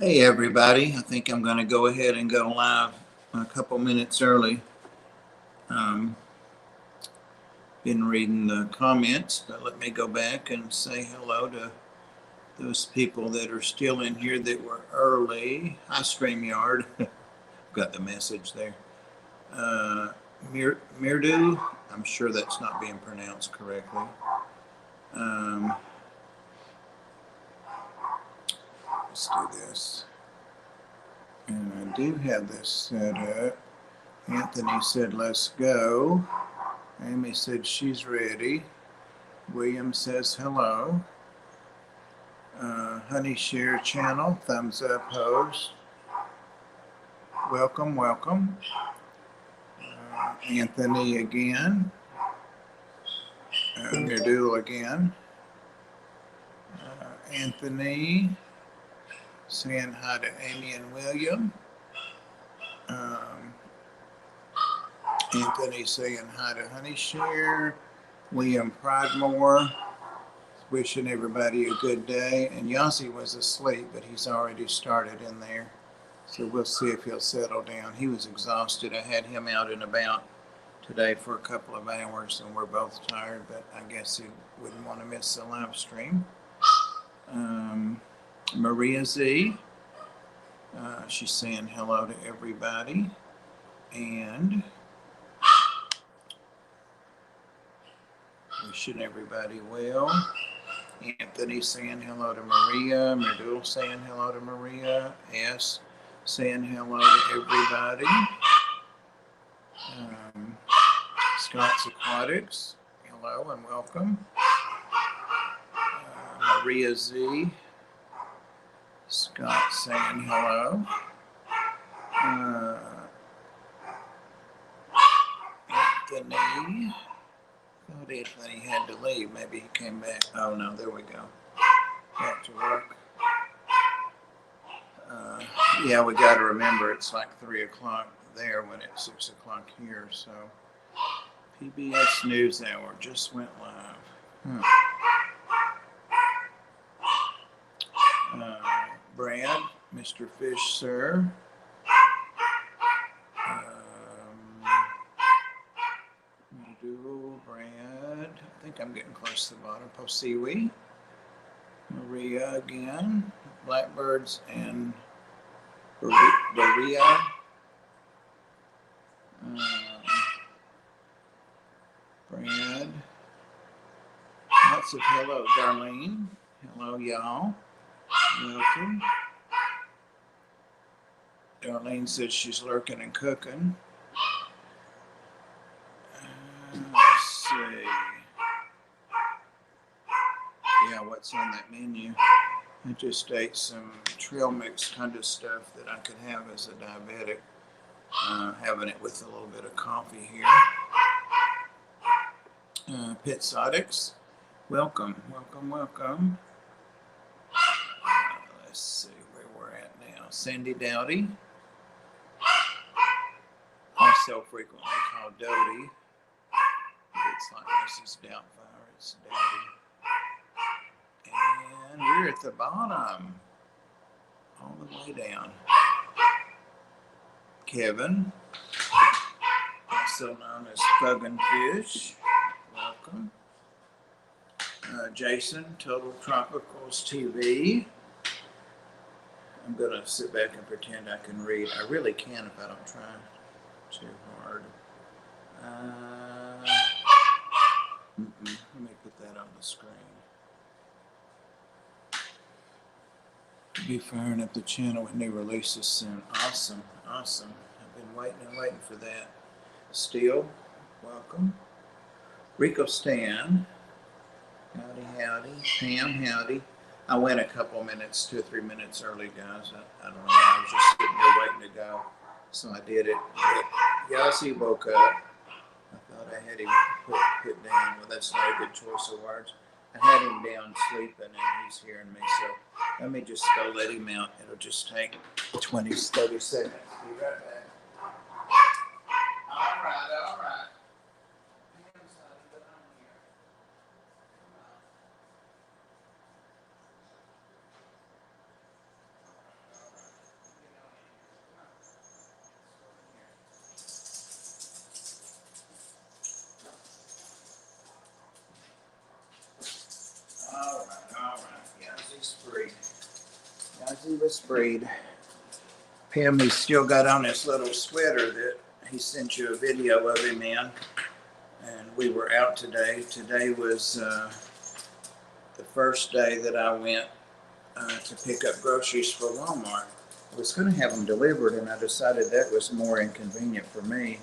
Hey everybody, I think I'm going to go ahead and go live a couple minutes early. Um, been reading the comments, but let me go back and say hello to those people that are still in here that were early. Hi StreamYard, got the message there. Uh, Mirdu, I'm sure that's not being pronounced correctly. Um, let's do this. And I do have this set up. Anthony said, let's go. Amy said she's ready. William says hello. Honey share channel, thumbs up host. Welcome, welcome. Anthony again. Nerdule again. Anthony saying hi to Amy and William. Anthony saying hi to Honey Share. William Pridemore wishing everybody a good day. And Yossi was asleep, but he's already started in there. So we'll see if he'll settle down. He was exhausted. I had him out and about today for a couple of hours, and we're both tired, but I guess he wouldn't want to miss the live stream. Maria Z, she's saying hello to everybody, and wishing everybody well. Anthony saying hello to Maria. Merdul saying hello to Maria. S saying hello to everybody. Scott's Aquatics, hello and welcome. Maria Z, Scott saying hello. Anthony, thought Anthony had to leave. Maybe he came back. Oh no, there we go. Back to work. Yeah, we got to remember it's like 3 o'clock there when it's 6 o'clock here. So PBS NewsHour just went live. Brad, Mr. Fish, sir. Brad, I think I'm getting close to the bottom. Posiwi, Maria again, Blackbirds and Berea. Brad, lots of hello, Darlene. Hello, y'all. Welcome. Darlene says she's lurking and cooking. Let's see. Yeah, what's on that menu? I just ate some trail mix kind of stuff that I could have as a diabetic. Having it with a little bit of coffee here. Pitsodics, welcome, welcome, welcome. Let's see where we're at now. Sandy Dowdy, also frequently called Dodie. It's like Mrs. Doubtfire, it's Dowdy. And we're at the bottom, all the way down. Kevin, also known as Fuggin' Fish, welcome. Jason, Total Tropicals TV. I'm going to sit back and pretend I can read. I really can if I don't try too hard. Let me put that on the screen. Be firing up the channel with new releases soon. Awesome, awesome. I've been waiting and waiting for that. Steel, welcome. Rico Stan, howdy, howdy. Pam, howdy. I went a couple minutes, 2 or 3 minutes early, guys. I don't know. I was just sitting here waiting to go, so I did it. But Yossi woke up. I thought I had him put down. Well, that's not a good choice of words. I had him down sleeping, and he's hearing me. So let me just go let him out. It'll just take 20, 30 seconds. Be right back. All right, all right. Ozzy was sprayed. Pam, he still got on his little sweater that he sent you a video of him in. And we were out today. Today was the first day that I went to pick up groceries for Walmart. I was going to have them delivered, and I decided that was more inconvenient for me.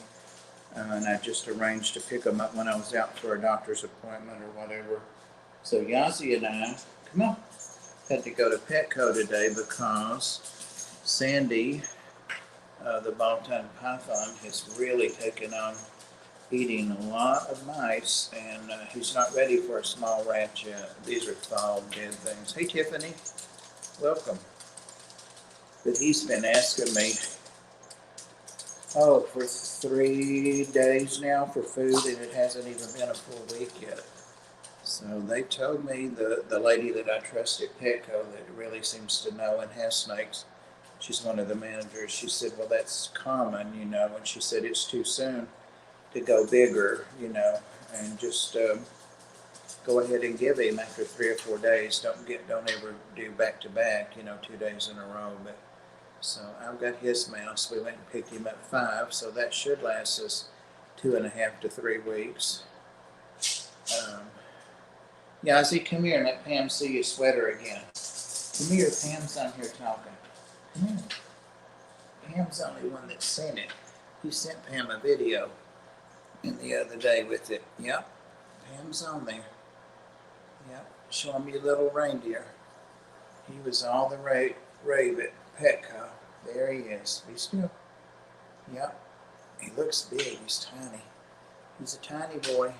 And I just arranged to pick them up when I was out for a doctor's appointment or whatever. So Yazi and I, come on, had to go to Petco today because Sandy, the ball-tongued python, has really taken on eating a lot of mice, and he's not ready for a small rat yet. These are thawed dead things. Hey Tiffany, welcome. But he's been asking me, for 3 days now for food, and it hasn't even been a full week yet. So they told me, the lady that I trust at Petco that really seems to know and has snakes, she's one of the managers, she said, well, that's common, and she said it's too soon to go bigger, and just go ahead and give him after 3 or 4 days. Don't ever do back to back, 2 days in a row. But so I've got his mouse. We went and picked him up 5, so that should last us 2.5 to 3 weeks. Yazzie, come here and let Pam see your sweater again. Come here, Pam's on here talking. Come here. Pam's the only one that's seen it. He sent Pam a video in the other day with it. Yep, Pam's on there. Yep, show him your little reindeer. He was all the rave at Petco. There he is. Be still. Yep, he looks big. He's tiny. He's a tiny boy.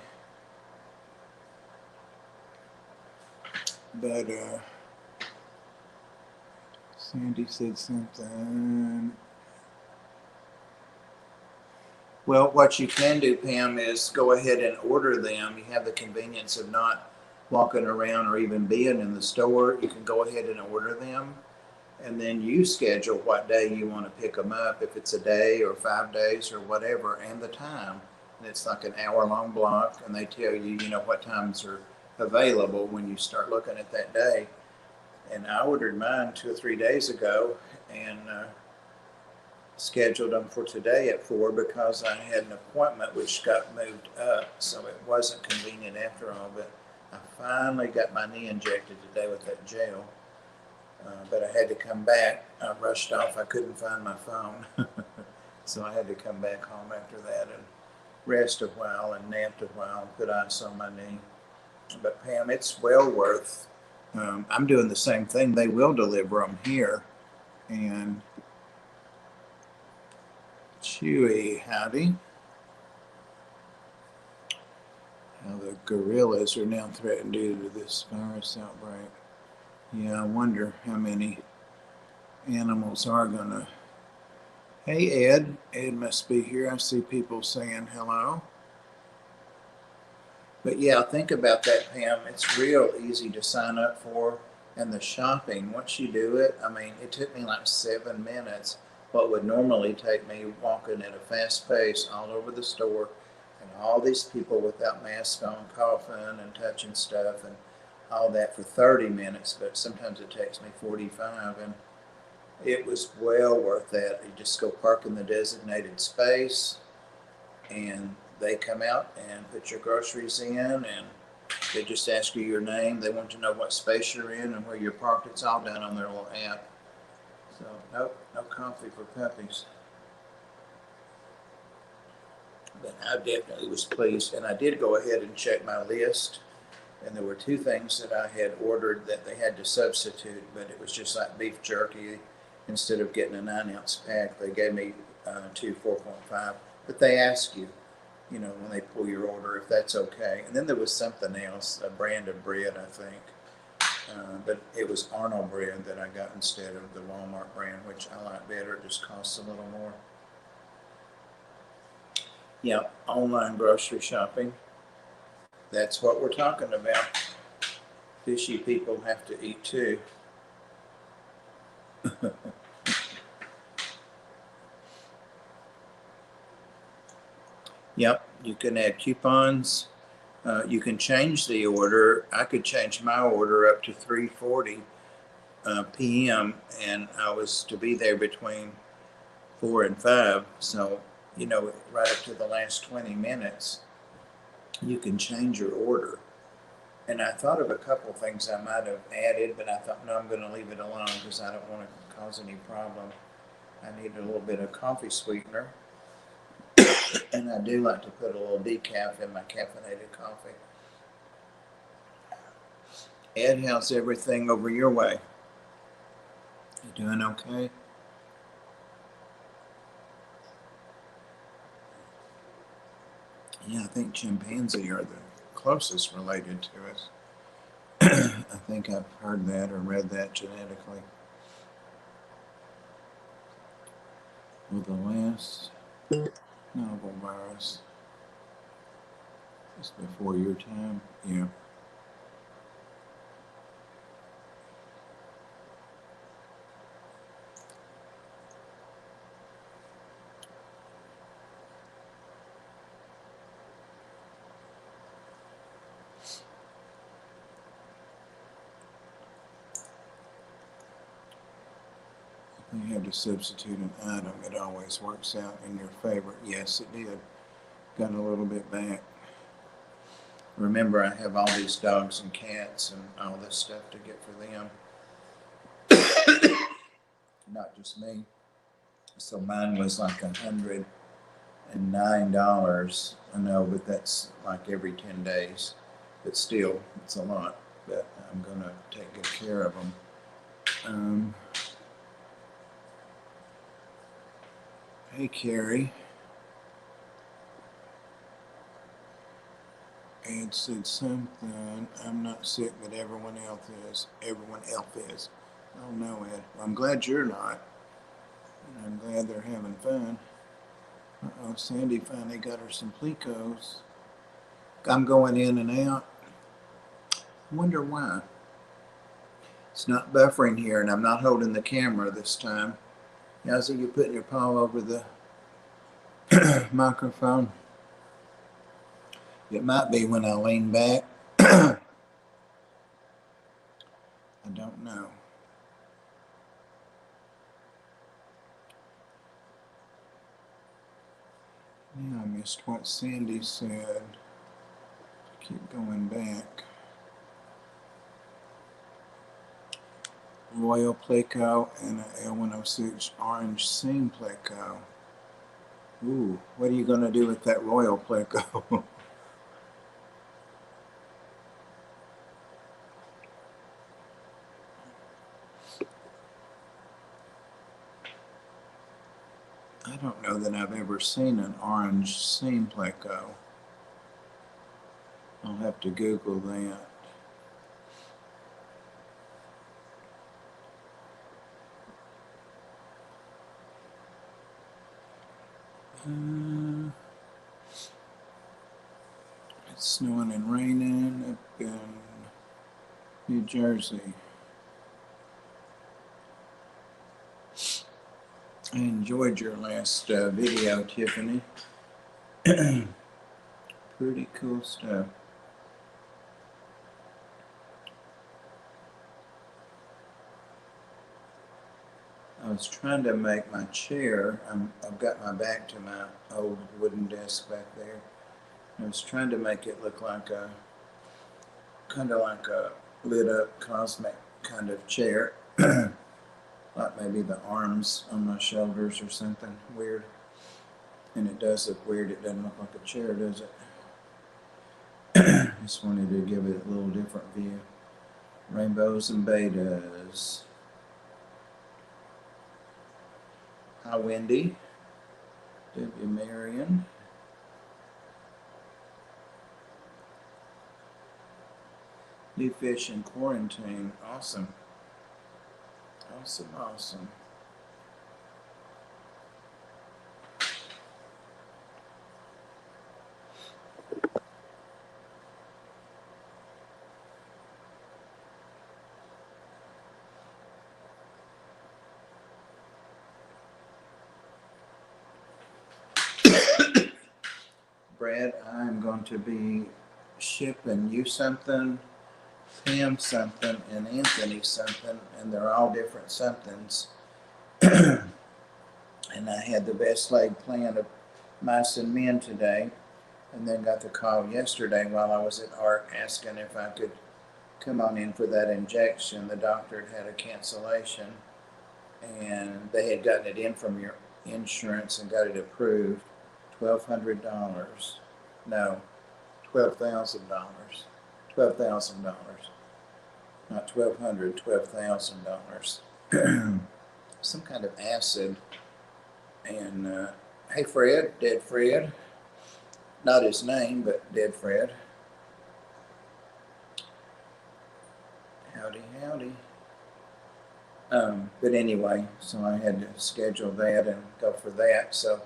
But Sandy said something. Well, what you can do, Pam, is go ahead and order them. You have the convenience of not walking around or even being in the store. You can go ahead and order them, and then you schedule what day you want to pick them up, if it's a day or 5 days or whatever, and the time. And it's like an hour-long block, and they tell you, what times are available when you start looking at that day. And I ordered mine 2 or 3 days ago, and scheduled them for today at 4 because I had an appointment which got moved up, so it wasn't convenient after all. But I finally got my knee injected today with that gel, but I had to come back. I rushed off. I couldn't find my phone, so I had to come back home after that and rest a while and napped a while and put ice on my knee. But Pam, it's well worth. I'm doing the same thing. They will deliver them here, and Chewy, howdy. How the gorillas are now threatened due to this virus outbreak. Yeah, I wonder how many animals are gonna. Hey Ed, Ed must be here. I see people saying hello. But yeah, think about that, Pam. It's real easy to sign up for, and the shopping, once you do it, it took me like 7 minutes. What would normally take me walking at a fast pace all over the store, and all these people without masks on, coughing and touching stuff and all that for 30 minutes, but sometimes it takes me 45, and it was well worth that. You just go park in the designated space, and they come out and put your groceries in, and they just ask you your name. They want to know what space you're in and where you're parked. It's all done on their little app. So, nope, no coffee for puppies. But I definitely was pleased. And I did go ahead and check my list. And there were 2 things that I had ordered that they had to substitute, but it was just like beef jerky. Instead of getting a 9-ounce pack, they gave me 2 4.5. But they ask you, when they pull your order, if that's okay. And then there was something else, a brand of bread, I think. But it was Arnold bread that I got instead of the Walmart brand, which I like better. It just costs a little more. Yeah, online grocery shopping. That's what we're talking about. Fishy people have to eat too. Yep, you can add coupons. You can change the order. I could change my order up to $3.40 p.m. and I was to be there between 4 and 5. So, right up to the last 20 minutes, you can change your order. And I thought of a couple of things I might have added, but I thought, no, I'm going to leave it alone because I don't want to cause any problem. I need a little bit of coffee sweetener, and I do like to put a little decaf in my caffeinated coffee. Ed, how's everything over your way? You doing okay? Yeah, I think chimpanzee are the closest related to us. I think I've heard that or read that genetically. Well, the last novel virus is before your time. Yeah. You had to substitute an item, it always works out in your favor. Yes, it did. Got a little bit back. Remember, I have all these dogs and cats and all this stuff to get for them. Not just me. So mine was like $109. I know, but that's like every 10 days. But still, it's a lot. But I'm going to take good care of them. Hey, Carrie. Ed said something. I'm not sick, but everyone else is. Everyone else is. Oh no, Ed. Well, I'm glad you're not. And I'm glad they're having fun. Uh-oh, Sandy finally got her some Plecos. I'm going in and out. I wonder why. It's not buffering here, and I'm not holding the camera this time. How's it you putting your paw over the microphone? It might be when I lean back. I don't know. Yeah, I missed what Sandy said. Keep going back. Royal Pleco and an L106 Orange Seam Pleco. Ooh, what are you going to do with that Royal Pleco? I don't know that I've ever seen an Orange Seam Pleco. I'll have to Google that. It's snowing and raining up in New Jersey. I enjoyed your last video, Tiffany. Pretty cool stuff. I was trying to make my chair, I've got my back to my old wooden desk back there. I was trying to make it look like kind of like a lit up cosmic kind of chair. Like maybe the arms on my shoulders or something weird. And it does look weird, it doesn't look like a chair, does it? Just wanted to give it a little different view. Rainbows and betas. Hi, Wendy. Debbie Marion. New fish in quarantine. Awesome. Awesome, awesome. Brad, I'm going to be shipping you something Pam something and Anthony something, and they're all different somethings. And I had the best laid plan of mice and men today, and then got the call yesterday while I was at ARC asking if I could come on in for that injection. The doctor had a cancellation, and they had gotten it in from your insurance and got it approved. $1,200. No, $12,000. $12,000. Not $1,200, $12,000. Some kind of acid. And hey, Fred, Dead Fred. Not his name, but Dead Fred. Howdy, howdy. But anyway, so I had to schedule that and go for that. So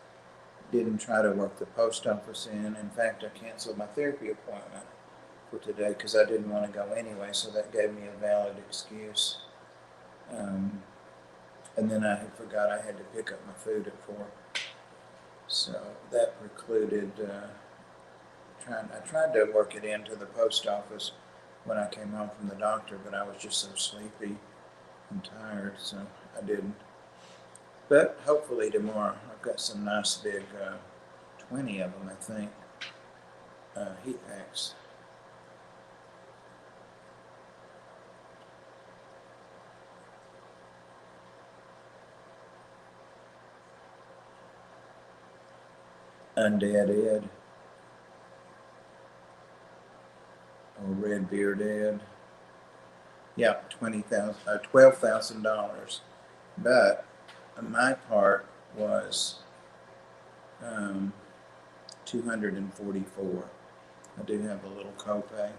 didn't try to work the post office in. In fact, I canceled my therapy appointment for today because I didn't want to go anyway. So that gave me a valid excuse. And then I had forgot I had to pick up my food at 4. So that precluded I tried to work it into the post office when I came home from the doctor, but I was just so sleepy and tired, so I didn't. But hopefully tomorrow, I've got some nice big 20 of them, I think, heat packs. Undead Ed. Or Red Beard Ed. Yeah, $12,000. But my part was $244. I do have a little copay.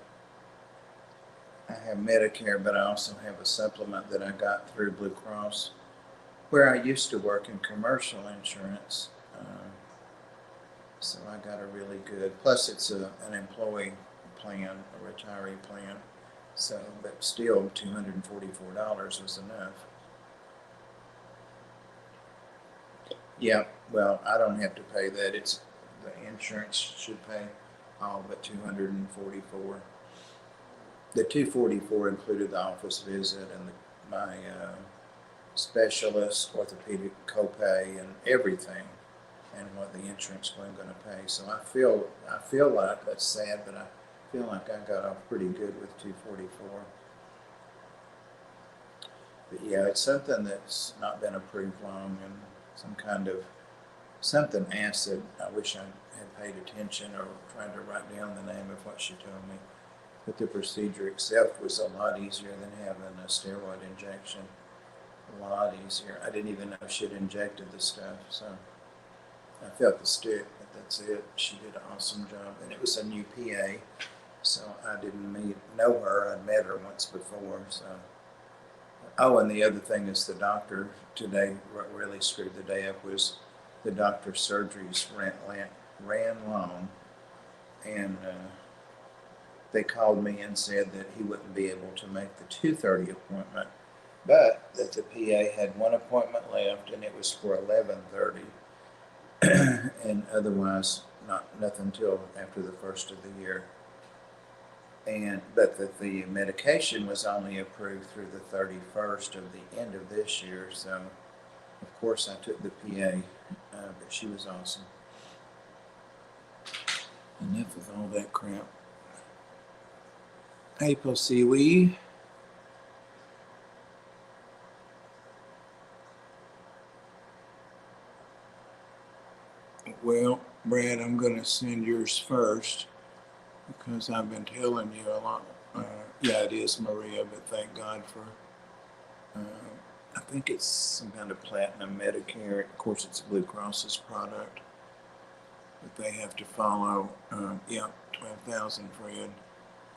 I have Medicare, but I also have a supplement that I got through Blue Cross, where I used to work in commercial insurance. So I got a really good, plus it's an employee plan, a retiree plan. So, but still $244 was enough. Yeah, well, I don't have to pay that. It's the insurance should pay all but $244. The $244 included the office visit and my specialist, orthopedic copay, and everything, and what the insurance wasn't going to pay. So I feel like that's sad, but I feel like I got off pretty good with $244. But yeah, it's something that's not been approved long, and some kind of something acid. I wish I had paid attention or tried to write down the name of what she told me. But the procedure itself was a lot easier than having a steroid injection. A lot easier. I didn't even know she'd injected the stuff, so I felt the stick, but that's it. She did an awesome job, and it was a new PA, so I didn't know her. I'd met her once before, so. Oh, and the other thing is the doctor today, what really screwed the day up was the doctor's surgeries ran long, and they called me and said that he wouldn't be able to make the 2:30 appointment, but that the PA had one appointment left, and it was for 11:30, and otherwise nothing till after the first of the year. But that the medication was only approved through the 31st of the end of this year. So, of course, I took the PA, but she was awesome. Enough of all that crap. April Seaweed. Well, Brad, I'm going to send yours first, because I've been telling you a lot. Yeah, it is Maria, but thank God for, I think it's some kind of platinum Medicare. Of course, it's Blue Cross's product, but they have to follow, 12,000, Fred.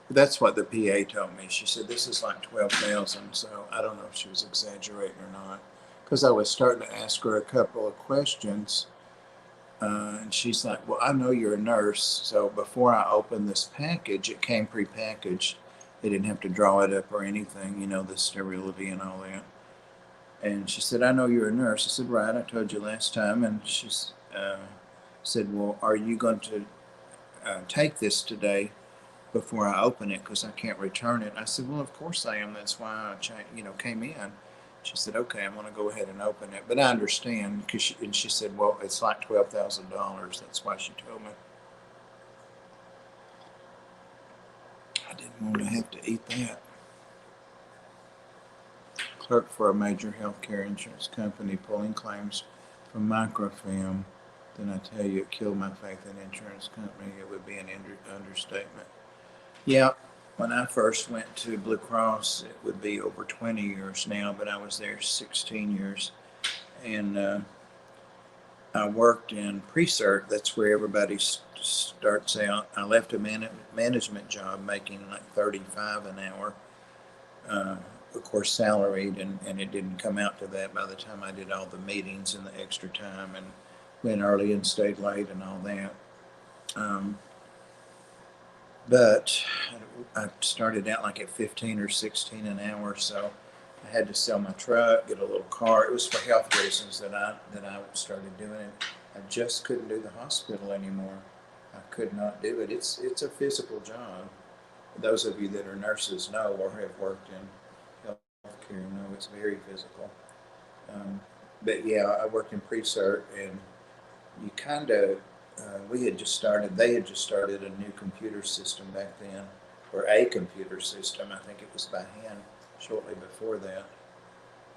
But that's what the PA told me. She said, this is like 12,000, so I don't know if she was exaggerating or not, because I was starting to ask her a couple of questions. And she's like, well, I know you're a nurse, so before I opened this package, it came pre-packaged. They didn't have to draw it up or anything, the sterility and all that. And she said, I know you're a nurse. I said, right, I told you last time. And she said, well, are you going to take this today? before I open it because I can't return it. I said, well, of course I am. That's why I came in. She said, okay, I'm going to go ahead and open it. But I understand because she said, well, it's like $12,000. That's why she told me. I didn't want to have to eat that. Clerk for a major healthcare insurance company pulling claims from microfilm. Then I tell you, it killed my faith in insurance company. It would be an understatement. Yeah, when I first went to Blue Cross, it would be over 20 years now, but I was there 16 years. And I worked in pre-cert. That's where everybody starts out. I left a management job making like 35 an hour, of course salaried, and it didn't come out to that by the time I did all the meetings and the extra time and went early and stayed late and all that. But I started out like at 15 or 16 an hour, so I had to sell my truck, get a little car. It was for health reasons that I started doing it. I just couldn't do the hospital anymore. I could not do it. It's a physical job. Those of you that are nurses know or have worked in healthcare know it's very physical. But yeah, I worked in pre-cert, and you kind of they had just started a new computer system back then, or a computer system. I think it was by hand shortly before that.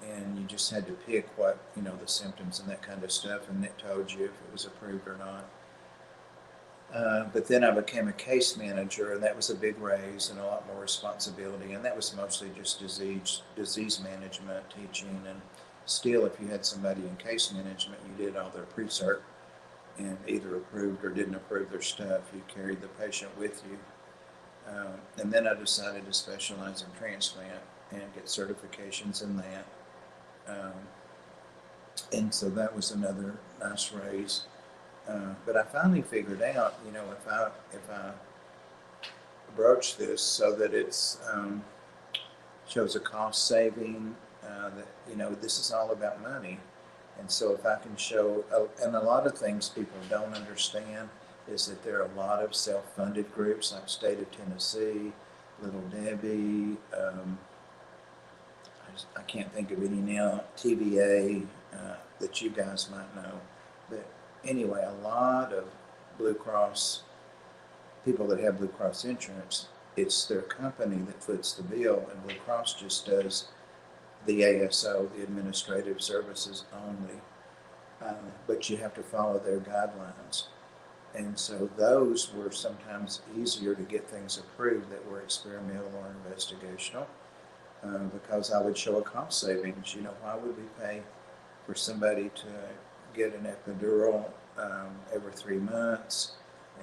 And you just had to pick what, the symptoms and that kind of stuff, and it told you if it was approved or not. But then I became a case manager, and that was a big raise and a lot more responsibility. And that was mostly just disease management, teaching, and still, if you had somebody in case management, you did all their pre-cert and either approved or didn't approve their stuff. You carried the patient with you. And then I decided to specialize in transplant and get certifications in that. And so that was another nice raise. But I finally figured out, if I broach this so that it's shows a cost saving, that this is all about money. And so if I can show, and a lot of things people don't understand is that there are a lot of self-funded groups like State of Tennessee, Little Debbie, I can't think of any now, TVA, that you guys might know. But anyway, a lot of Blue Cross, people that have Blue Cross insurance, it's their company that foots the bill, and Blue Cross just does the ASO, the administrative services only. But you have to follow their guidelines. And so those were sometimes easier to get things approved that were experimental or investigational, because I would show a cost savings. Why would we pay for somebody to get an epidural every 3 months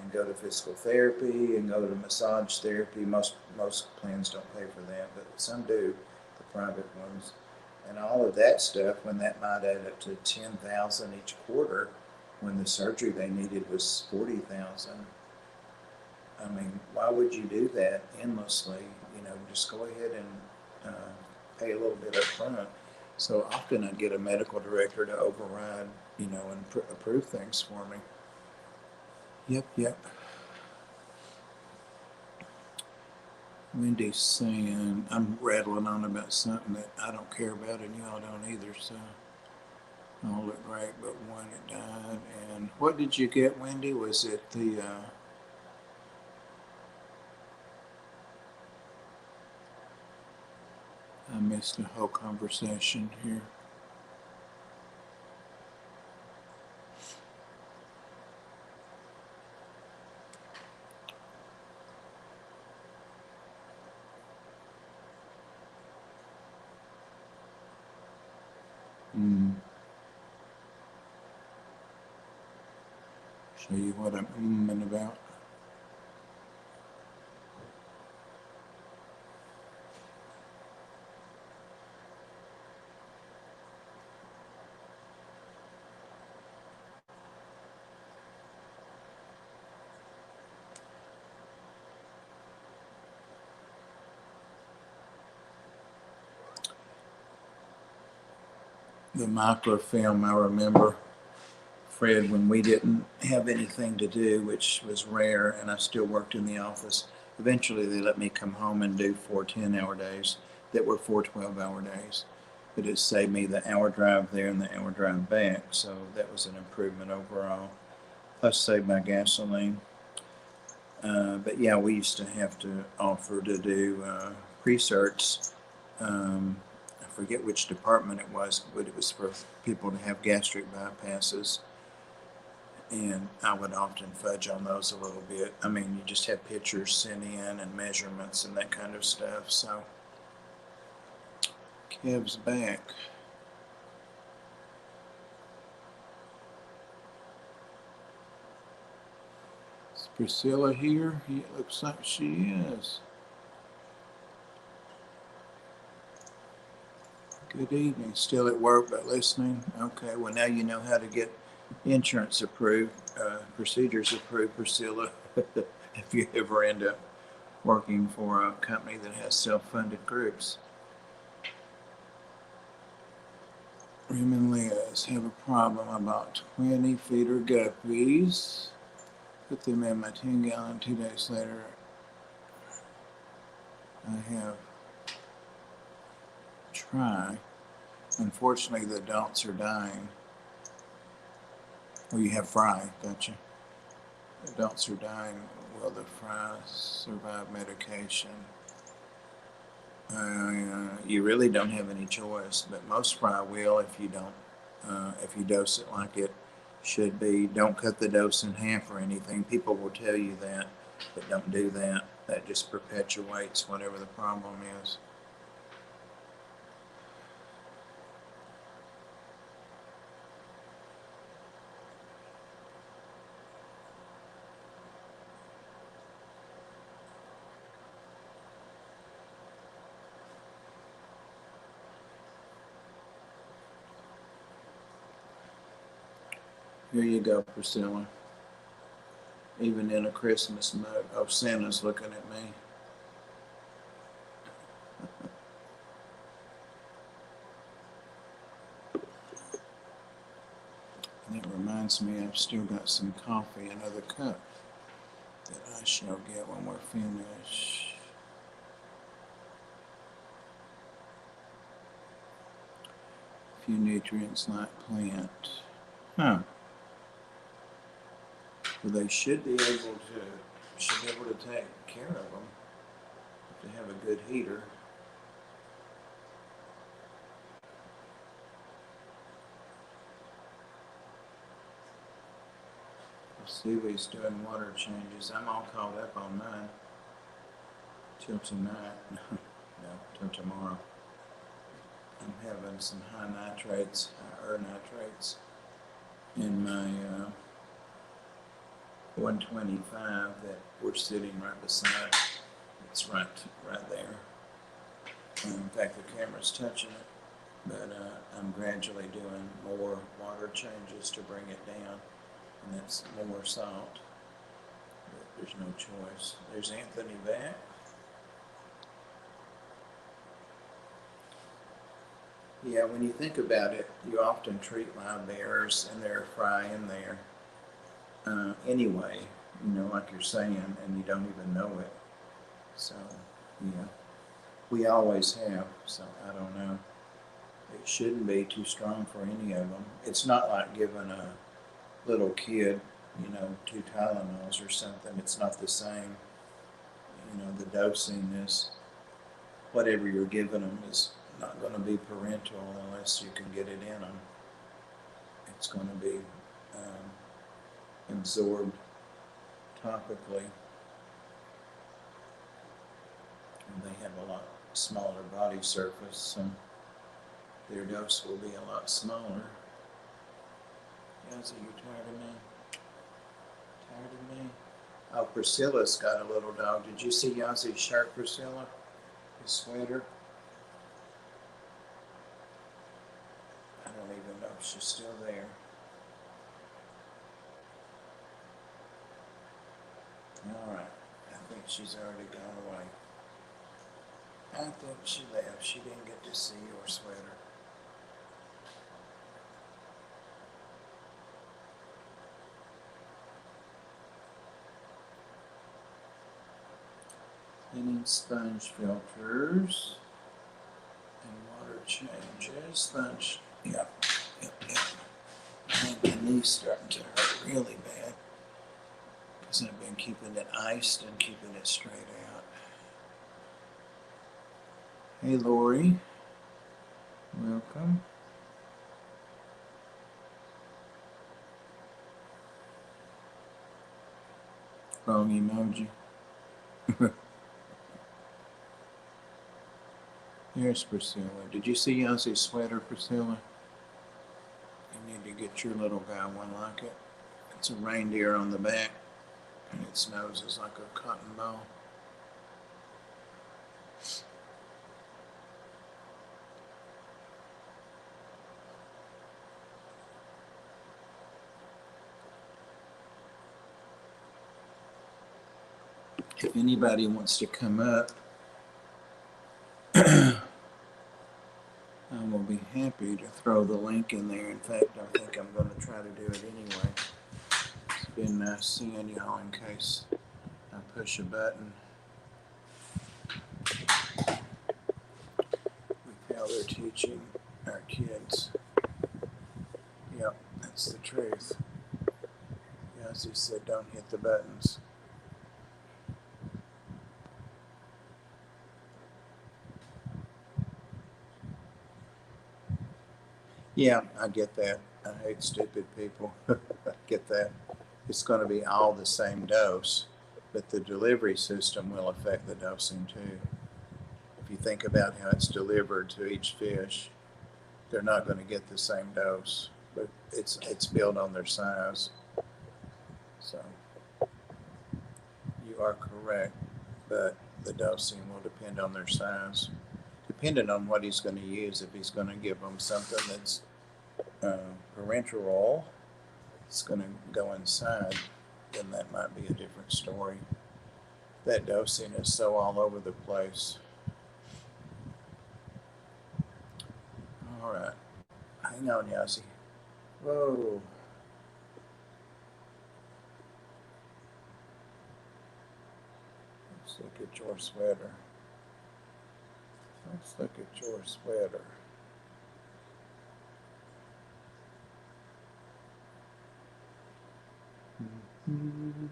and go to physical therapy and go to massage therapy? Most plans don't pay for that, but some do, the private ones. And all of that stuff, when that might add up to $10,000 each quarter, when the surgery they needed was $40,000. I mean, why would you do that endlessly? Just go ahead and pay a little bit up front. So often I'd get a medical director to override, and approve things for me. Yep. Wendy's saying I'm rattling on about something that I don't care about and y'all don't either, so all looked great, but one it died. And what did you get, Wendy? Was it the I missed the whole conversation here. Show you what I'm about. The microfilm, I remember, Fred, when we didn't have anything to do, which was rare, and I still worked in the office, Eventually, they let me come home and do 4 10-hour days that were 4 12-hour days. But it saved me the hour drive there and the hour drive back. So that was an improvement overall. Plus, saved my gasoline. But yeah, we used to have to offer to do pre-certs. I forget which department it was, but it was for people to have gastric bypasses. And I would often fudge on those a little bit. I mean, you just have pictures sent in and measurements and that kind of stuff. So, Kev's back. Is Priscilla here? It looks like she is. Good evening. Still at work but listening? Okay, well, now you know how to get insurance approved, procedures approved, Priscilla, if you ever end up working for a company that has self-funded groups. Rim and Liz have a problem about 20 feeder guppies. Put them in my 10-gallon. 2 days later, I have try. Unfortunately, the adults are dying. Well, you have fry, don't you? Adults are dying. Will the fry survive medication? You really don't have any choice, but most fry will if you don't, if you dose it like it should be. Don't cut the dose in half or anything. People will tell you that, but don't do that. That just perpetuates whatever the problem is. Here you go, Priscilla. Even in a Christmas mode. Oh, Santa's looking at me. And it reminds me I've still got some coffee, another cup that I shall get when we're finished. A few nutrients like plant. Huh. Well, they should be able to take care of them if they have a good heater. Stevie's doing water changes. I'm all caught up on mine till tonight. No, till tomorrow. I'm having some high nitrates in my 125 that we're sitting right beside. It's right there. In fact, the camera's touching it, but I'm gradually doing more water changes to bring it down, and that's more salt. But there's no choice. There's Anthony back. Yeah, when you think about it, you often treat live bears and they're fry in there anyway, like you're saying, and you don't even know it. So, yeah, we always have, so I don't know. It shouldn't be too strong for any of them. It's not like giving a little kid, 2 Tylenols or something. It's not the same. The dosing is, whatever you're giving them is not going to be parental unless you can get it in them. It's going to be absorbed topically. And they have a lot smaller body surface, so their dose will be a lot smaller. Yazzie, you tired of me? Tired of me? Oh, Priscilla's got a little dog. Did you see Yazzie's shirt, Priscilla? His sweater? I don't even know if she's still there. Alright, I think she's already gone away. I think she left. She didn't get to see your sweater. cleaning sponge filters and water changes. Sponge, yep. And my knee's starting to hurt really bad because I've been keeping it iced and keeping it straight out. Hey, Lori, welcome. Wrong emoji. Here's Priscilla. Did you see Yozzie's sweater, Priscilla? You need to get your little guy one like it. It's a reindeer on the back, and its nose is like a cotton ball. If anybody wants to come up, I will be happy to throw the link in there. In fact, I think I'm going to try to do it anyway. It's been nice seeing y'all in case I push a button with how they're teaching our kids. Yep, that's the truth. Yazzie said don't hit the buttons. Yeah, I get that. I hate stupid people. I get that. It's going to be all the same dose, but the delivery system will affect the dosing too. If you think about how it's delivered to each fish, they're not going to get the same dose, but it's built on their size. So you are correct, but the dosing will depend on their size, depending on what he's going to use. If he's going to give them something that's parenteral, it's going to go inside, then that might be a different story. That dosing is so all over the place. All right, hang on, Yazzie. Whoa. Let's look at your sweater. Let's look at your sweater. Mm-hmm.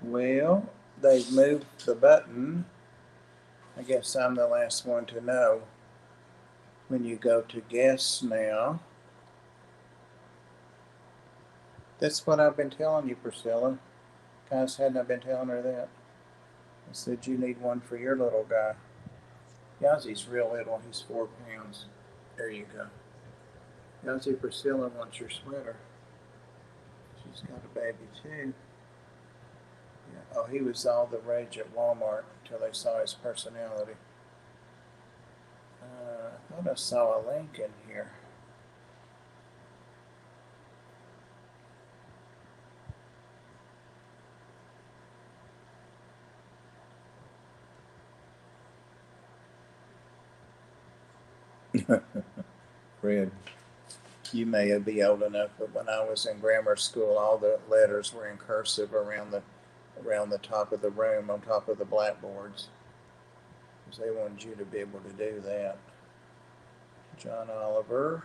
Well, they've moved the button. I guess I'm the last one to know. When you go to guests now, that's what I've been telling you, Priscilla. Guys, hadn't I been telling her that? I said you need one for your little guy. Yazzie's real little. He's 4 pounds. There you go. Yazzie, Priscilla wants your sweater. She's got a baby too. Yeah. Oh, he was all the rage at Walmart until they saw his personality. I thought I saw a link in here. Fred, you may be old enough, but when I was in grammar school, all the letters were in cursive around the top of the room, on top of the blackboards, because they wanted you to be able to do that. John Oliver.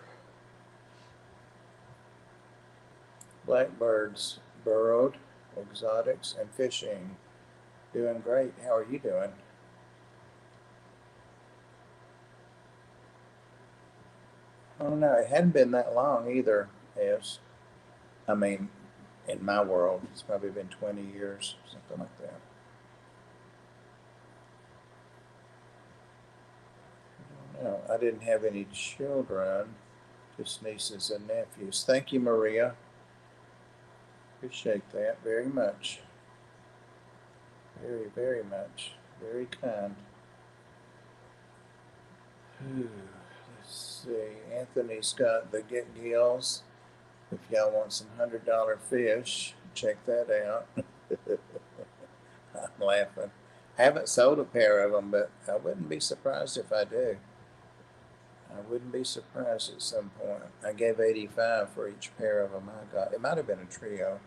Blackbirds burrowed, exotics, and fishing. Doing great. How are you doing? Oh no, it hadn't been that long either, as I mean, in my world, it's probably been 20 years, something like that. I don't know. I didn't have any children, just nieces and nephews. Thank you, Maria. Appreciate that very much. Very, very much. Very kind. Let's see. Anthony's got the Get Gills. If y'all want some $100 fish, check that out. I'm laughing. Haven't sold a pair of them, but I wouldn't be surprised if I do. I wouldn't be surprised at some point. I gave 85 for each pair of them I got. It might have been a trio.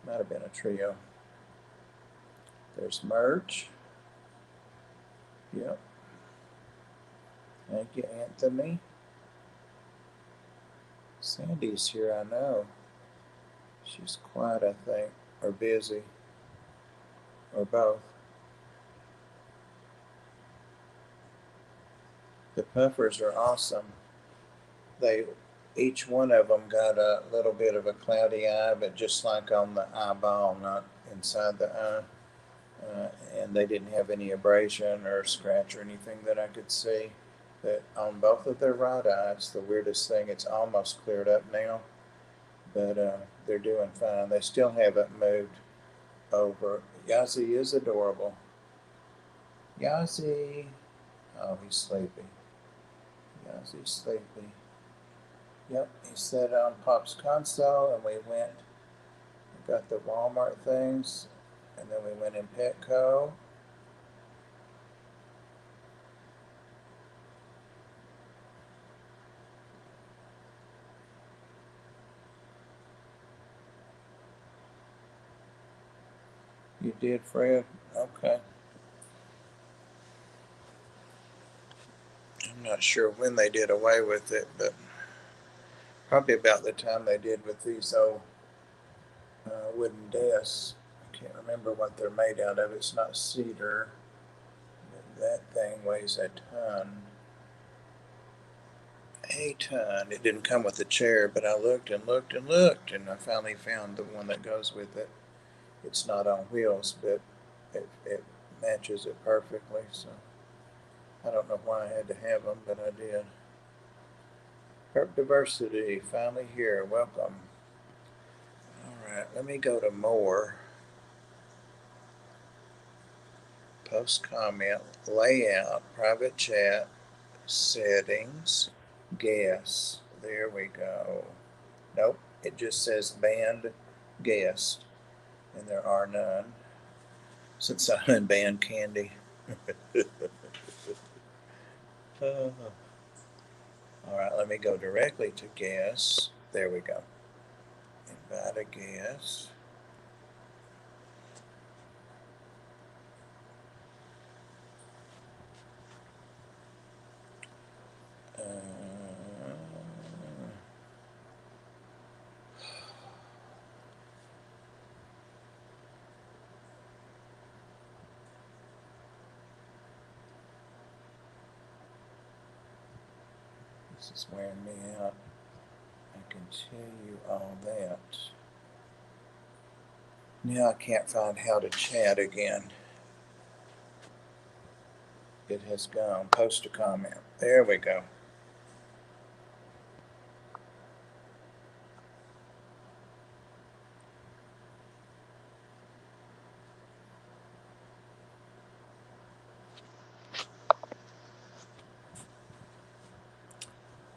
Might have been a trio. There's merch. Yep. Thank you, Anthony. Sandy's here, I know. She's quiet, I think, or busy, or both. The puffers are awesome. They, each one of them got a little bit of a cloudy eye, but just like on the eyeball, not inside the eye. And they didn't have any abrasion or scratch or anything that I could see. But on both of their right eyes, the weirdest thing, it's almost cleared up now, but they're doing fine. They still haven't moved over. Yazzie is adorable. Yazzie. Oh, he's sleepy. Yazzie's sleepy. Yep, he sat on Pop's console and we went and got the Walmart things, and then we went in Petco. You did, Fred? Okay. I'm not sure when they did away with it, but probably about the time they did with these old wooden desks. I can't remember what they're made out of. It's not cedar. That thing weighs a ton. A ton. It didn't come with a chair, but I looked and looked and looked, and I finally found the one that goes with it. It's not on wheels, but it matches it perfectly. So I don't know why I had to have them, but I did. Herb Diversity, finally here. Welcome. All right, let me go to more. Post comment, layout, private chat, settings, guest. There we go. Nope, it just says banned guest, and there are none. Since I'm in band candy. All right, let me go directly to guests. There we go. Invite a guest. This is wearing me out. I can tell you all that. Now I can't find how to chat again. It has gone. Post a comment. There we go.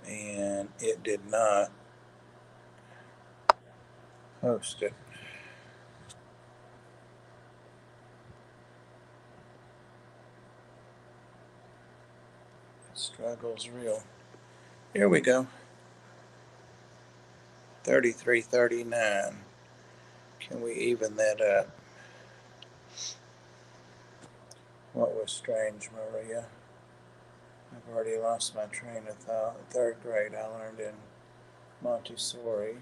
And it did not post it. Struggle's real. Here we go. 3339. Can we even that up? What was strange, Maria? I've already lost my train of thought. Third grade, I learned in Montessori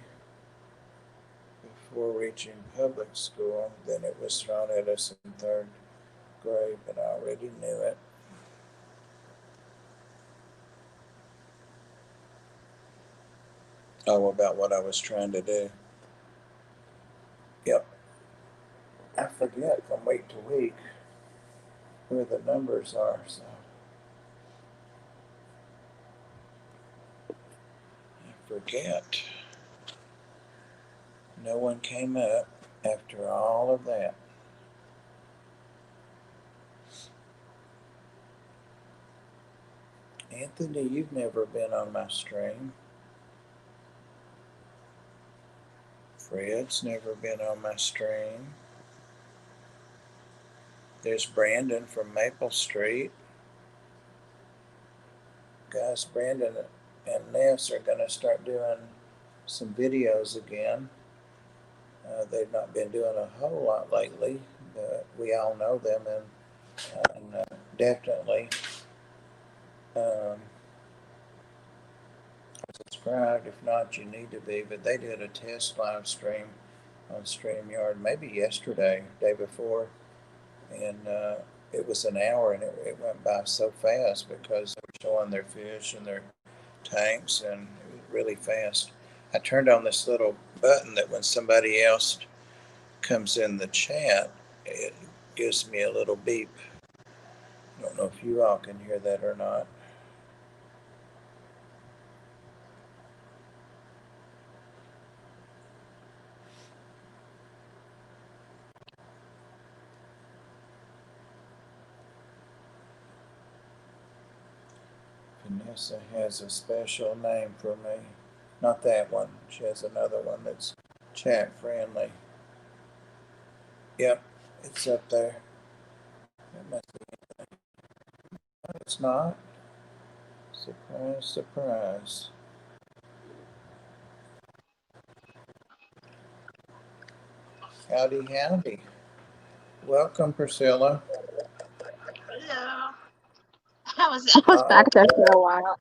before reaching public school. Then it was thrown at us in third grade, but I already knew it. Oh, about what I was trying to do. Yep. I forget from week to week where the numbers are, so I forget. No one came up after all of that. Anthony, you've never been on my stream. Fred's never been on my stream. There's Brandon from Maple Street. Guys, Brandon and Ness are going to start doing some videos again. They've not been doing a whole lot lately, but we all know them and definitely subscribed. If not, you need to be. But they did a test live stream on StreamYard maybe yesterday, day before, and it was an hour, and it went by so fast because they were showing their fish and their tanks, and it was really fast. I turned on this little button that when somebody else comes in the chat, it gives me a little beep. I don't know if you all can hear that or not. Vanessa has a special name for me. Not that one. She has another one that's chat friendly. Yep, it's up there. It must be. No, it's not. Surprise, surprise. Howdy, howdy. Welcome, Priscilla. Hello. I was back there for a while.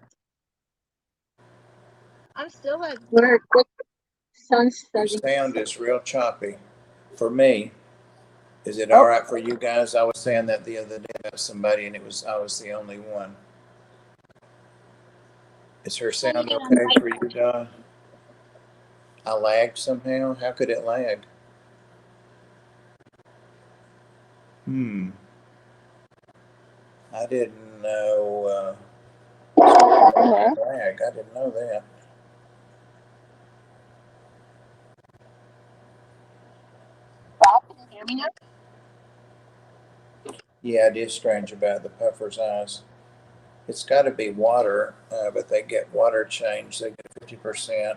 I'm still at work. Your sound is real choppy. For me, is it all right for you guys? I was saying that the other day about somebody, and I was the only one. Is her sound okay for you, Don? I lagged somehow. How could it lag? I didn't know. Lag. I didn't know that. Can you hear me now? Yeah, it is strange about the puffer's eyes. It's got to be water, but they get water change. They get 50%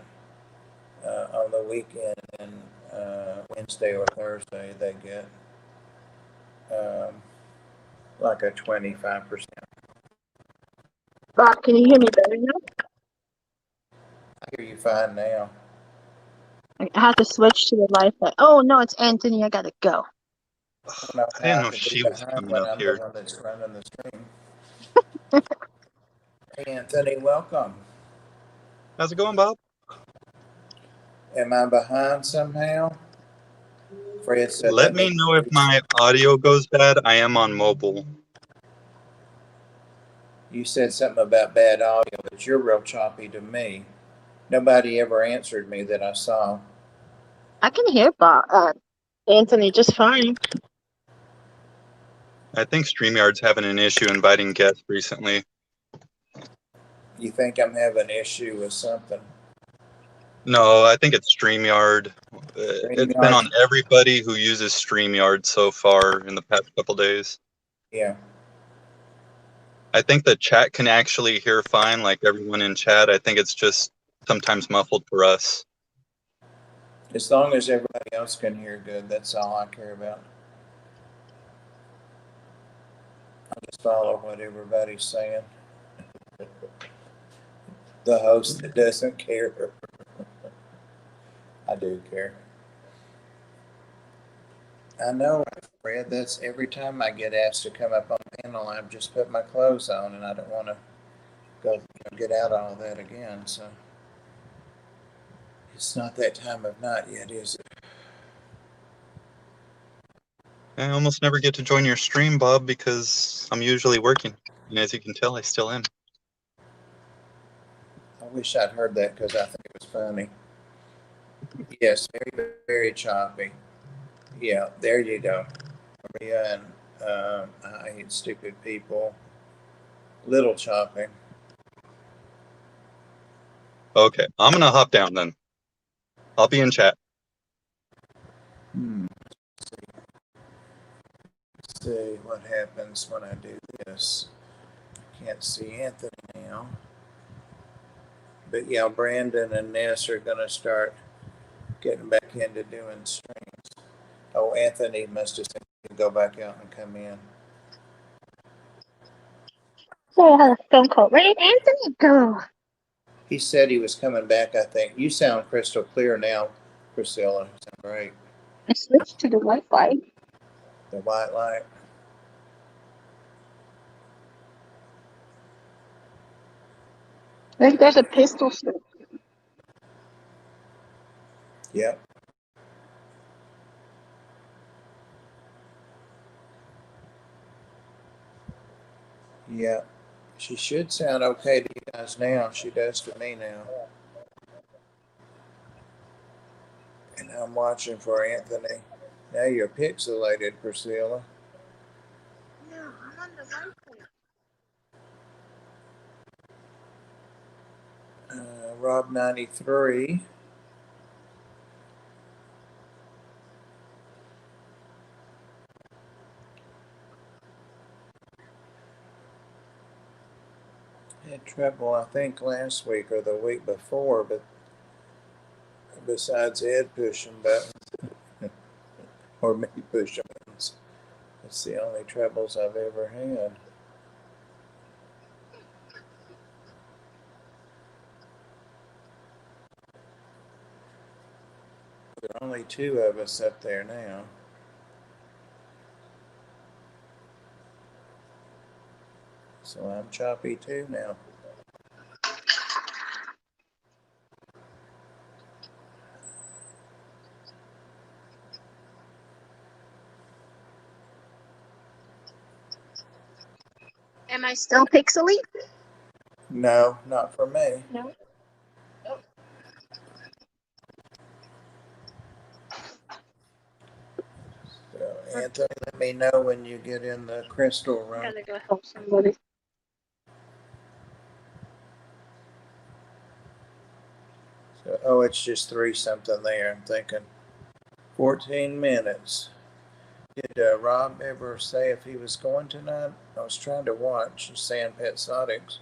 on the weekend, and Wednesday or Thursday they get like a 25%. Bob, can you hear me better now? I hear you fine now. I have to switch to the Wi-Fi. Oh no, it's Anthony. I gotta go. I didn't know she was coming up here. I'm the one that's running the stream. Hey, Anthony, welcome. How's it going, Bob? Am I behind somehow? Fred said Let me know if my audio goes bad. I am on mobile. You said something about bad audio, but you're real choppy to me. Nobody ever answered me that I saw. I can hear Bob, Anthony just fine. I think StreamYard's having an issue inviting guests recently. You think I'm having an issue with something? No, I think it's StreamYard. It's been on everybody who uses StreamYard so far in the past couple days. Yeah. I think the chat can actually hear fine, like everyone in chat. I think it's just sometimes muffled for us. As long as everybody else can hear good, that's all I care about. I just follow what everybody's saying. The host that doesn't care. I do care. I know, Fred, that's every time I get asked to come up on the panel, I've just put my clothes on, and I don't want to go get out all that again. So it's not that time of night yet, is it? I almost never get to join your stream, Bob, because I'm usually working. And as you can tell, I still am. I wish I'd heard that because I think it was funny. Yes, very, very choppy. Yeah, there you go. Maria and I hate stupid people. Little choppy. Okay, I'm going to hop down then. I'll be in chat. Let's see what happens when I do this. Can't see Anthony now. But yeah, Brandon and Ness are going to start getting back into doing streams. Oh, Anthony must have said he could go back out and come in. So I had a phone call. Where did Anthony go? He said he was coming back, I think. You sound crystal clear now, Priscilla. You sound great. I switched to the Wi-Fi. The white light. I think there's a pistol switch. Yep. Yep. She should sound okay to you guys now. She does to me now. And I'm watching for Anthony. Now you're pixelated, Priscilla. No, I'm on the Wi-Fi. Rob 93. Had trouble, I think, last week or the week before, but besides Ed pushing buttons or me pushing buttons, it's the only troubles I've ever had. There are only two of us up there now. So I'm choppy too now. Am I still pixely? No, not for me. No. So Anthony, let me know when you get in the crystal I room. gotta go help somebody. So, oh, it's just 3 something there. I'm thinking 14 minutes. Did Rob ever say if he was going tonight? I was trying to watch Sand Pet Sonics.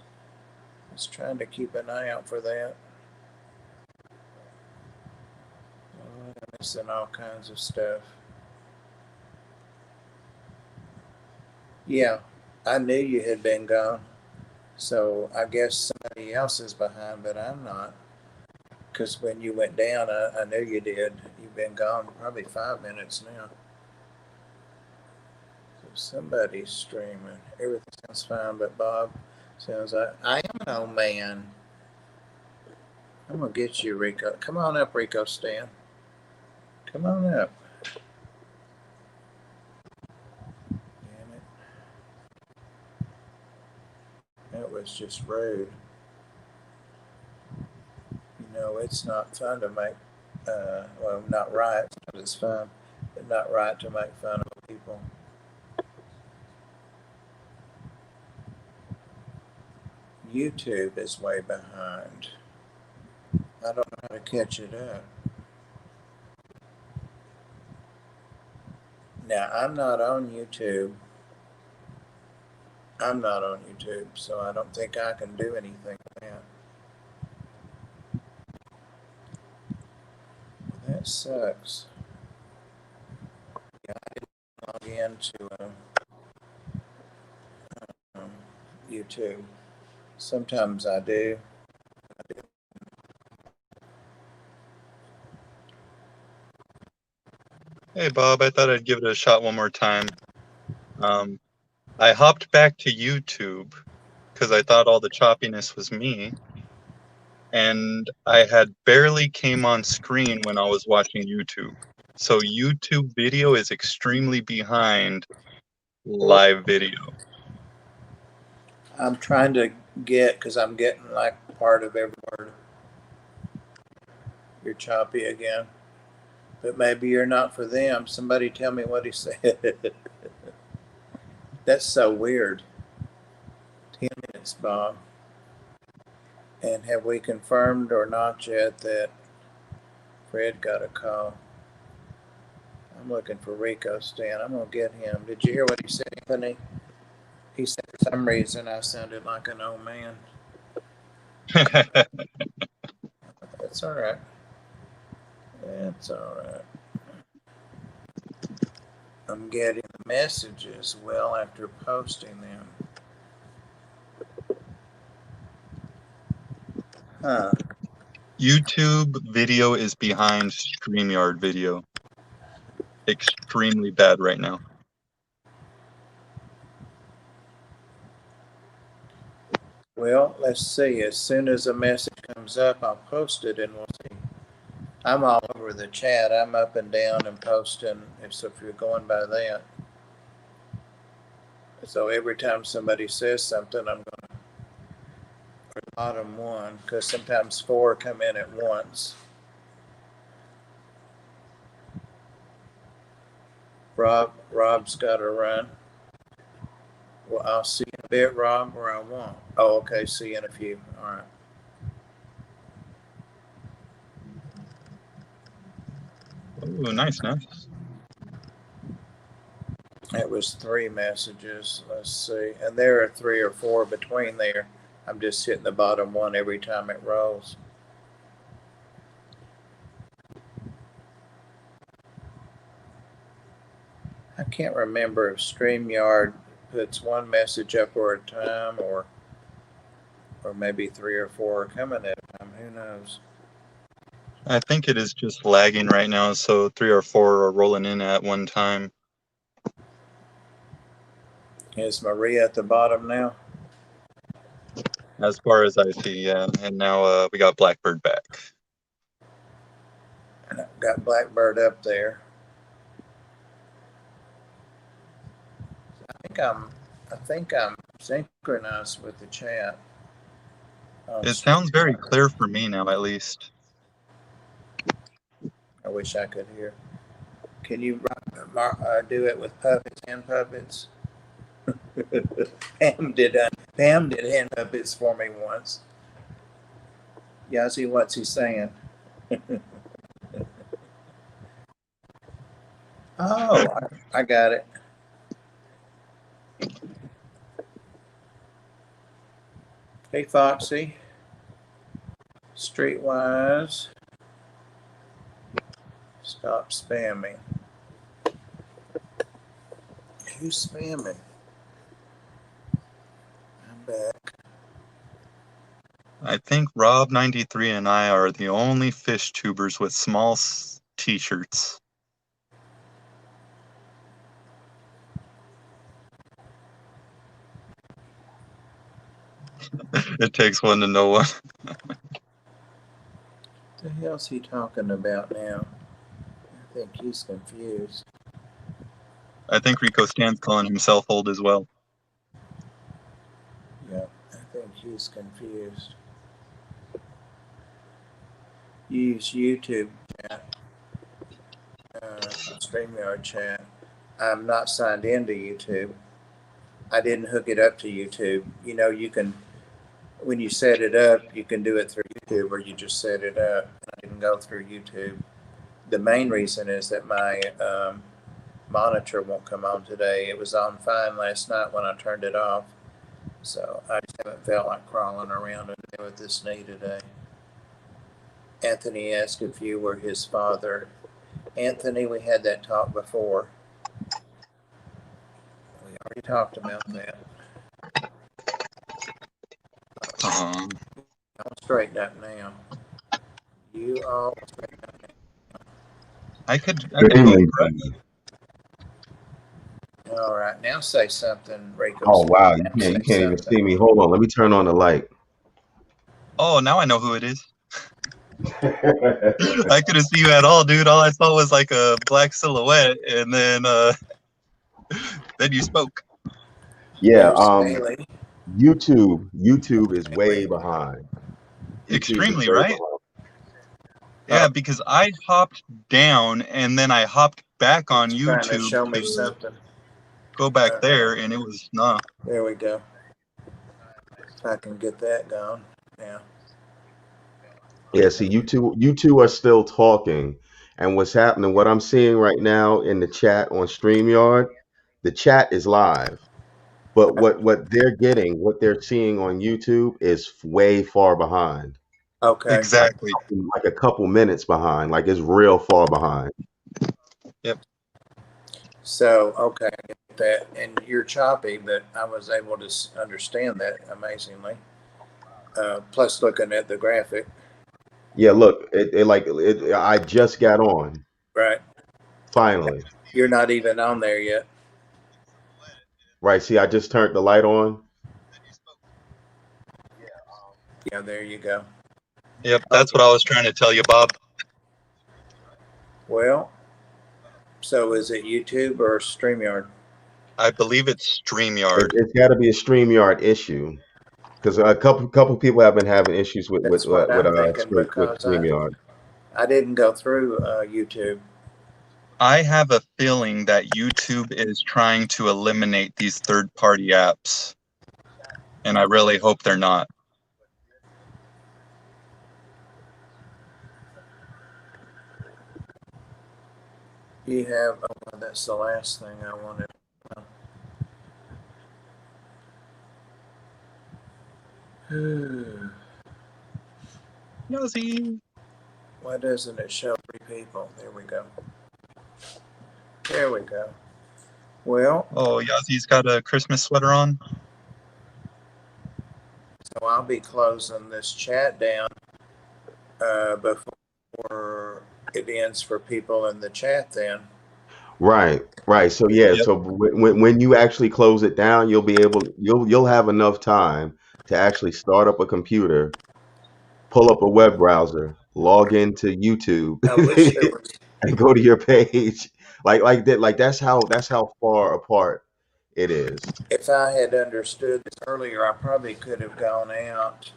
I was trying to keep an eye out for that. Oh, I'm missing all kinds of stuff. Yeah, I knew you had been gone. So I guess somebody else is behind, but I'm not. Because when you went down, I knew you did. You've been gone probably 5 minutes now. So somebody's streaming. Everything sounds fine, but Bob sounds like I am an old man. I'm gonna get you, Rico. Come on up, Rico Stan. Come on up. Damn it. That was just rude. You know, it's not fun to make, well, not right. It's fun, but not right to make fun of people. YouTube is way behind. I don't know how to catch it up. Now, I'm not on YouTube. So I don't think I can do anything with that. That sucks. Yeah, I didn't log into YouTube. Sometimes I do. Hey, Bob, I thought I'd give it a shot one more time. I hopped back to YouTube because I thought all the choppiness was me. And I had barely came on screen when I was watching YouTube. So YouTube video is extremely behind live video. I'm trying to get, because I'm getting like part of every word. You're choppy again. But maybe you're not for them. Somebody tell me what he said. That's so weird. 10 minutes, Bob. And have we confirmed or not yet that Fred got a call? I'm looking for Rico Stan. I'm going to get him. Did you hear what he said, Anthony? He said for some reason I sounded like an old man. That's all right. That's all right. I'm getting the messages well after posting them. Huh. YouTube video is behind StreamYard video. Extremely bad right now. Well, let's see. As soon as a message comes up, I'll post it and we'll see. I'm all over the chat. I'm up and down and posting. So if you're going by that. So every time somebody says something, I'm going to bottom one, because sometimes 4 come in at once. Rob's got to run. Well, I'll see you in a bit, Rob, or I won't. Oh, okay. See you in a few. All right. Oh, nice. It was 3 messages. Let's see. And there are 3 or 4 between there. I'm just hitting the bottom one every time it rolls. I can't remember if StreamYard puts 1 message up at a time or maybe 3 or 4 are coming at a time. Who knows? I think it is just lagging right now, so 3 or 4 are rolling in at one time. Is Maria at the bottom now? As far as I see, yeah. And now we got Blackbird back. And I've got Blackbird up there. I think I'm synchronized with the chat. It sounds very clear for me now, at least. I wish I could hear. Can you do it with puppets, hand puppets? Pam did hand puppets for me once. Yazzie, what's he saying? Oh, I got it. Hey, Foxy. Streetwise. Stop spamming. Who's spamming? I'm back. I think Rob93 and I are the only fish tubers with small t-shirts. It takes one to know one. What the hell's he talking about now? I think he's confused. I think Rico Stan's calling himself old as well. Yeah, I think he's confused. Use YouTube chat, StreamYard chat. I'm not signed into YouTube. I didn't hook it up to YouTube. You know, you can, when you set it up, you can do it through YouTube, or you just set it up. I didn't go through YouTube. The main reason is that my monitor won't come on today. It was on fine last night when I turned it off. So I just haven't felt like crawling around with this knee today. Anthony asked if you were his father. Anthony, we had that talk before. We already talked about that. I'll straighten up now. You all straighten up now. I could All right, now say something, Rico. Oh wow, you can't even see me. Hold on, let me turn on the light. Oh, now I know who it is. I couldn't see you at all, dude. All I saw was like a black silhouette, and then then you spoke. Yeah, YouTube is way behind. Extremely, right? Yeah, because I hopped down and then I hopped back on YouTube to show me something. Go back there, and it was not. There we go. If I can get that going. Yeah. Yeah, see, you two are still talking, and what's happening, what I'm seeing right now in the chat on StreamYard, the chat is live. But what they're getting, what they're seeing on YouTube is way far behind. Okay. Exactly. Like a couple minutes behind. Like it's real far behind. Yep. So, okay, I get that. And you're choppy, but I was able to understand that amazingly. Plus, looking at the graphic. Yeah, look, it I just got on. Right. Finally. You're not even on there yet. Right. See, I just turned the light on. Yeah, there you go. Yep, that's what I was trying to tell you, Bob. Well, so is it YouTube or StreamYard? I believe it's StreamYard. It's got to be a StreamYard issue because a couple people have been having issues with That's what I'm thinking, because StreamYard. I didn't go through YouTube. I have a feeling that YouTube is trying to eliminate these third-party apps, and I really hope they're not. You have, oh, that's the last thing I wanted. Yossi. Why doesn't it show 3 people? There we go. There we go. Well, Oh, Yazi's got a Christmas sweater on. so I'll be closing this chat down before it ends for people in the chat then. Right. So yeah, Yep. so when you actually close it down, you'll have enough time to actually start up a computer, pull up a web browser, log into YouTube, I wish there was, and go to your page. Like that. Like that's how far apart it is. if I had understood this earlier, I probably could have gone out.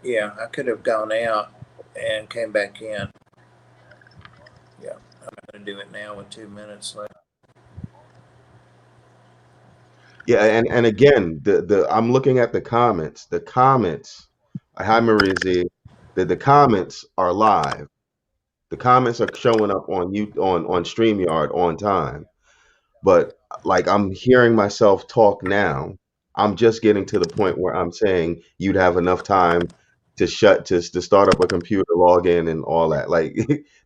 Yeah, I could have gone out and came back in. Yeah, I'm going to do it now with 2 minutes left. Yeah, and again, the I'm looking at the comments. The comments, hi Maria Z. The comments are live. The comments are showing up on StreamYard on time. But like I'm hearing myself talk now, I'm just getting to the point where I'm saying you'd have enough time to start up a computer, log in, and all that. Like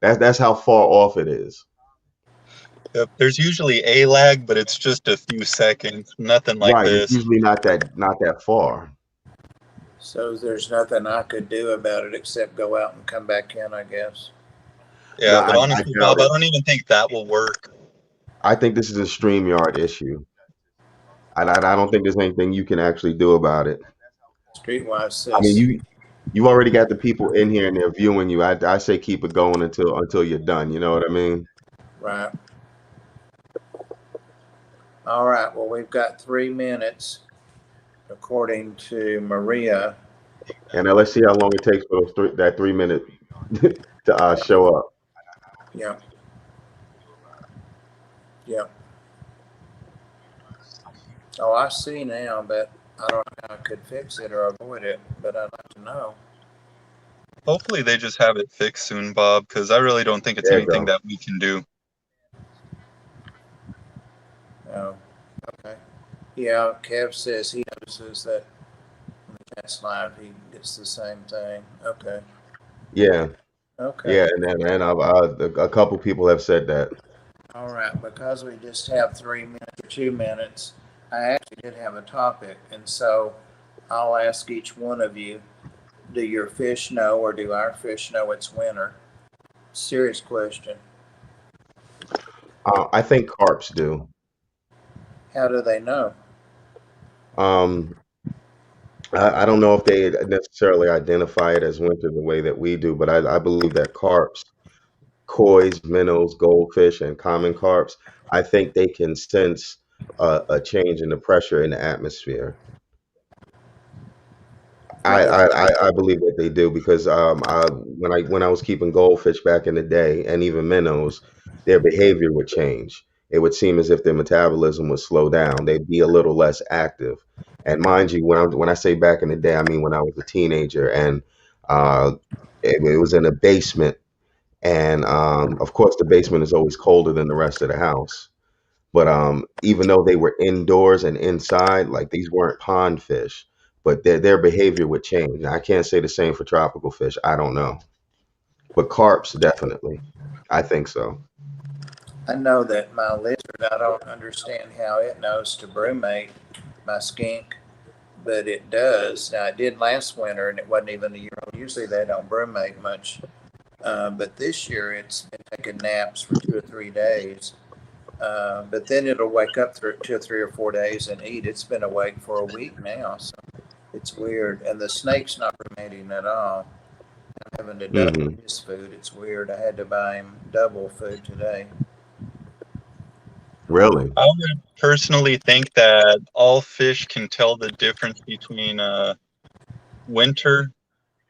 that's how far off it is. Yep. There's usually a lag, but it's just a few seconds. Nothing like Right, this. it's usually not that far. So there's nothing I could do about it except go out and come back in, I guess. Yeah, No, but I honestly, doubt Bob, I it. don't even think that will work. I think this is a StreamYard issue. I don't think there's anything you can actually do about it. Streetwise I mean, says, you've already got the people in here and they're viewing you. I say keep it going until you're done. You know what I mean? right. All right. Well, we've got 3 minutes, according to Maria. And now let's see how long it takes for that 3 minute to show up. Yeah. Yeah. Oh, I see now, but I don't know how I could fix it or avoid it, but I'd like to know. Hopefully they just have it fixed soon, Bob, because I really don't think it's There you anything go. that we can do. Oh, okay. Yeah, Kev says he notices that when the chat's live, he gets the same thing. Okay. Yeah. Okay. Yeah, and a couple people have said that. All right. Because we just have 3 minutes or 2 minutes, I actually did have a topic, and so I'll ask each one of you, do your fish know or do our fish know it's winter? Serious question. I think carps do. How do they know? I don't know if they necessarily identify it as winter the way that we do, but I believe that carps, koi's, minnows, goldfish, and common carps, I think they can sense a change in the pressure in the atmosphere. I believe that they do because when I was keeping goldfish back in the day and even minnows, their behavior would change. It would seem as if their metabolism would slow down. They'd be a little less active. And mind you, when I say back in the day, I mean when I was a teenager and it was in a basement. And of course, the basement is always colder than the rest of the house. But even though they were indoors and inside, like these weren't pond fish, but their behavior would change. Now, I can't say the same for tropical fish. I don't know, but carps definitely. I think so. I know that my lizard, I don't understand how it knows to brumate, my skink, but it does. Now, it did last winter and it wasn't even a year old. Usually they don't brumate much. But this year it's been taking naps for 2 or 3 days. But then it'll wake up for 2 or 3 or 4 days and eat. It's been awake for a week now. So it's weird. And the snake's not ruminating at all. I'm having to double Hmm. his food. It's weird. I had to buy him double food today. Really? I would personally think that all fish can tell the difference between winter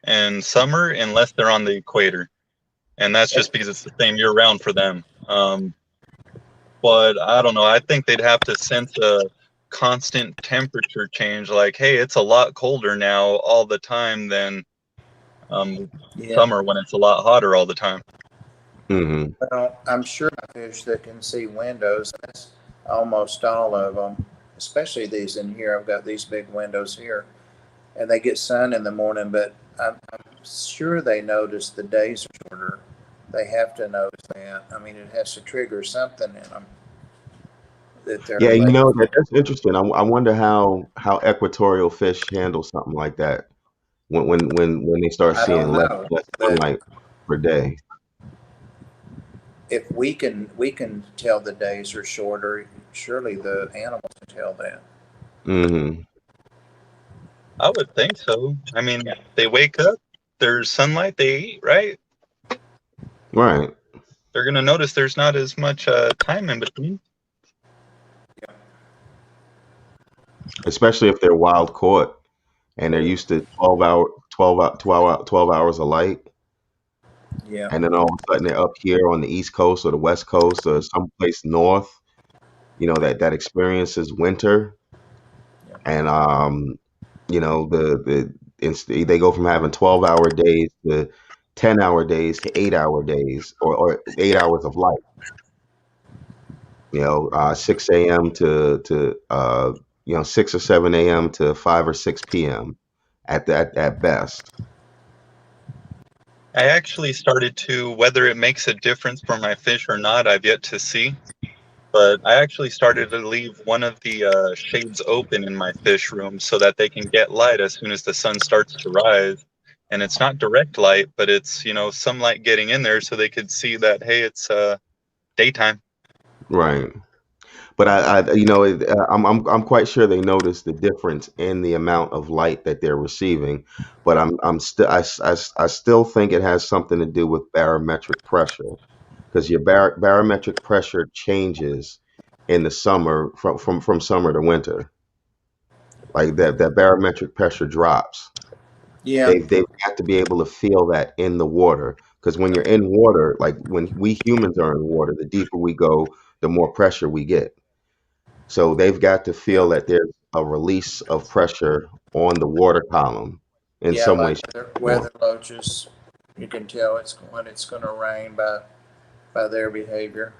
and summer unless they're on the equator. And that's just because it's the same year round for them. But I don't know. I think they'd have to sense a constant temperature change, like, hey, it's a lot colder now all the time than Yeah. summer when it's a lot hotter all the time. Hmm. Well, I'm sure fish that can see windows. That's almost all of them, especially these in here. I've got these big windows here, and they get sun in the morning. But I'm sure they notice the days are shorter. They have to notice that. I mean, it has to trigger something in them that they're Yeah, awake. that's interesting. I wonder how equatorial fish handle something like that when they start I don't seeing know, less but sunlight per day. if we can tell the days are shorter, surely the animals can tell that. Hmm. I would think so. I mean, Yeah. they wake up, there's sunlight, they eat, right? Right. They're going to notice there's not as much time in between. Especially if they're wild caught and they're used to 12 hours of light, Yeah. and then all of a sudden they're up here on the East Coast or the West Coast or someplace north, that experiences winter, Yeah. and they go from having 12-hour days to 10-hour days to 8-hour days, or 8 hours of light. 6 a.m. to 6 or 7 a.m. to 5 or 6 p.m. at best. I actually started to, whether it makes a difference for my fish or not, I've yet to see. But I actually started to leave one of the shades open in my fish room so that they can get light as soon as the sun starts to rise. And it's not direct light, but it's, some light getting in there so they could see that, hey, it's daytime. Right. But I'm quite sure they notice the difference in the amount of light that they're receiving. But I still think it has something to do with barometric pressure, because your barometric pressure changes in the summer from summer to winter. Like that barometric pressure drops. Yeah. They've got to be able to feel that in the water, because when you're in water, like when we humans are in water, the deeper we go, the more pressure we get. So they've got to feel Yeah. that there's a release of pressure on the water column in Yeah. some way, Like shape, weather, or form. weather loaches, you can tell it's when it's going to rain by their behavior.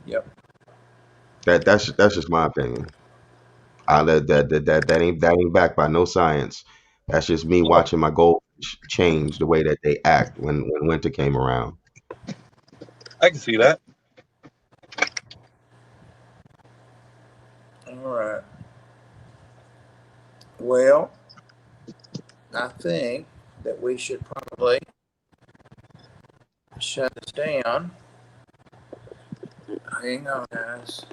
Yep. That's just my opinion. That ain't backed by no science. That's just me watching my goldfish change the way that they act when winter came around. I can see that. All right. Well, I think that we should probably shut this down. Hang on, guys.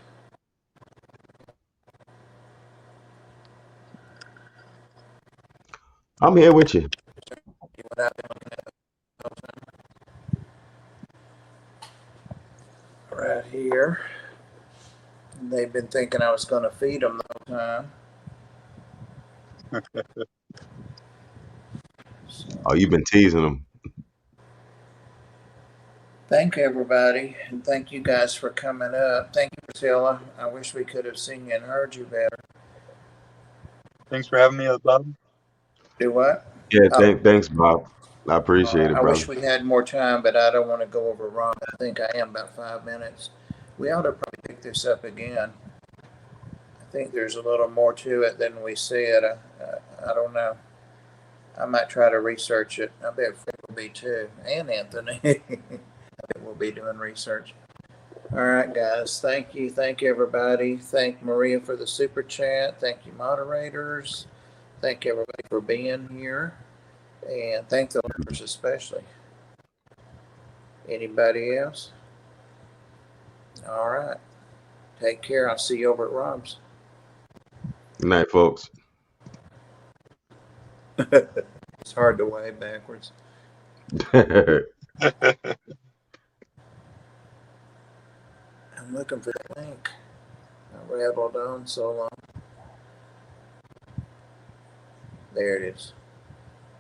I'm here with you. What I've been looking at right here. They've been thinking I was going to feed them the whole time. So, Oh, you've been teasing them. thank everybody, and thank you guys for coming up. Thank you, Priscilla. I wish we could have seen you and heard you better. Thanks for having me, Bob. Do what? Yeah, Oh, thanks, Bob. I appreciate it, I brother. wish we had more time, but I don't want to go over wrong. I think I am about 5 minutes. We ought to probably pick this up again. I think there's a little more to it than we said. I don't know. I might try to research it. I bet Fred will be too, and Anthony. I bet we'll be doing research. All right, guys. Thank you. Thank everybody. Thank Maria for the super chat. Thank you, moderators. Thank everybody for being here. And thank the learners especially. Anybody else? All right. Take care. I'll see you over at Rob's. Good night, folks. It's hard to wave backwards. I'm looking for the link. I rattled on so long. There it is.